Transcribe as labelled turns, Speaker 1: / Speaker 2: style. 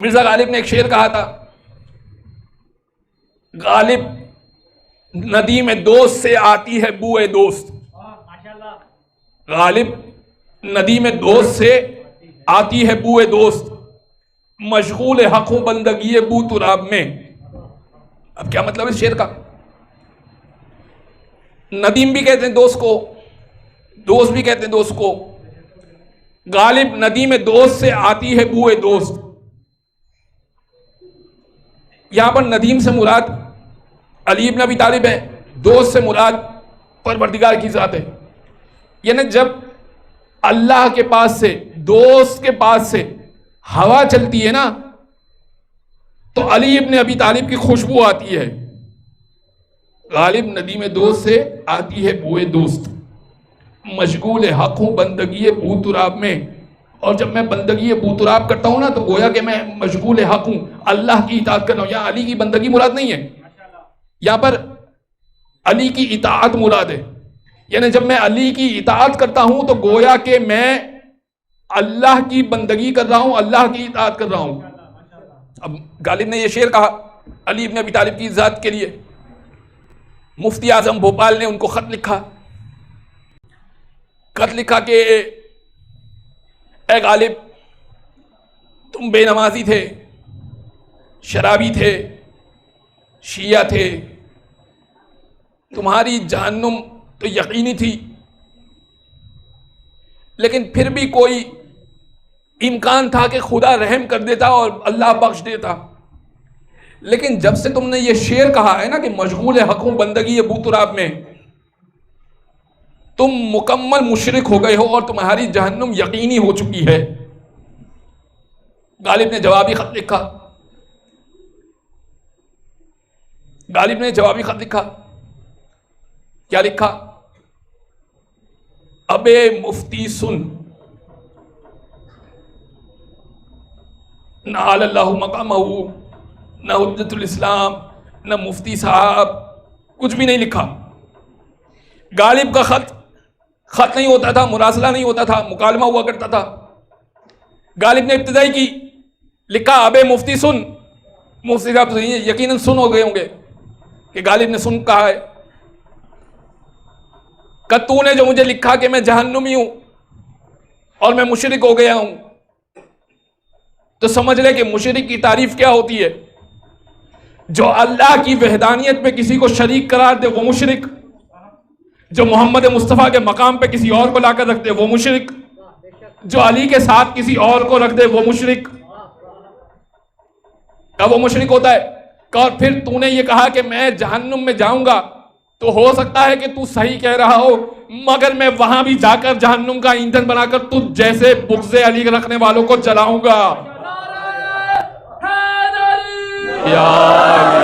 Speaker 1: مرزا غالب نے ایک شعر کہا تھا، غالب ندیم دوست سے آتی ہے بوئے دوست. غالب ندیم دوست سے آتی ہے بوئے دوست، مشغول حق و بندگی بو تراب میں. اب کیا مطلب ہے اس شعر کا؟ ندیم بھی کہتے ہیں دوست کو، دوست بھی کہتے ہیں دوست کو. غالب ندیم دوست سے آتی ہے بوئے دوست. یہاں پر ندیم سے مراد علی بن ابی طالب ہے، دوست سے مراد پروردگار کی ذات ہے. یعنی جب اللہ کے پاس سے، دوست کے پاس سے ہوا چلتی ہے نا تو علی بن ابی طالب کی خوشبو آتی ہے. غالب ندیم دوست سے آتی ہے بوئے دوست، مشغول حق ہوں بندگی بو تراب میں. اور جب میں بندگی بو تراب کرتا ہوں نا تو گویا کہ میں مشغول حق ہوں، اللہ کی اطاعت کر رہا ہوں. یہاں علی کی بندگی مراد نہیں ہے، یہاں پر علی کی اطاعت مراد ہے. یعنی جب میں علی کی اطاعت کرتا ہوں تو گویا کہ میں اللہ کی بندگی کر رہا ہوں، اللہ کی اطاعت کر رہا ہوں. اب غالب نے یہ شعر کہا علی بن ابی طالب کی ذات کے لیے. مفتی اعظم بھوپال نے ان کو خط لکھا کہ اے غالب، تم بے نمازی تھے، شرابی تھے، شیعہ تھے، تمہاری جہنم تو یقینی تھی، لیکن پھر بھی کوئی امکان تھا کہ خدا رحم کر دیتا اور اللہ بخش دیتا. لیکن جب سے تم نے یہ شعر کہا ہے نا کہ مشغول حقوں بندگی بو تراب میں، تم مکمل مشرک ہو گئے ہو اور تمہاری جہنم یقینی ہو چکی ہے. غالب نے جوابی خط لکھا. غالب نے جوابی خط لکھا. کیا لکھا؟ ابے مفتی سن، نہ اللہ مقامہ، نہ حجت الاسلام، نہ مفتی صاحب، کچھ بھی نہیں لکھا. غالب کا خط نہیں ہوتا تھا، مراسلہ نہیں ہوتا تھا، مکالمہ ہوا کرتا تھا. غالب نے ابتدائی کی، لکھا ابے مفتی سن. مفتی صاحب تو یقیناً سن ہو گئے ہوں گے کہ غالب نے سن کہا ہے. کہ تو نے جو مجھے لکھا کہ میں جہنمی ہوں اور میں مشرک ہو گیا ہوں، تو سمجھ لے کہ مشرک کی تعریف کیا ہوتی ہے. جو اللہ کی وحدانیت میں کسی کو شریک قرار دے وہ مشرک، جو محمد مصطفیٰ کے مقام پہ کسی اور کو لا کر رکھ دے وہ مشرک، جو علی کے ساتھ کسی اور کو رکھ دے وہ مشرک. وہ مشرک ہوتا ہے. اور پھر تو نے یہ کہا کہ میں جہنم میں جاؤں گا، تو ہو سکتا ہے کہ تو صحیح کہہ رہا ہو، مگر میں وہاں بھی جا کر جہنم کا ایندھن بنا کر تو جیسے بغض علی رکھنے والوں کو جلاؤں گا. یا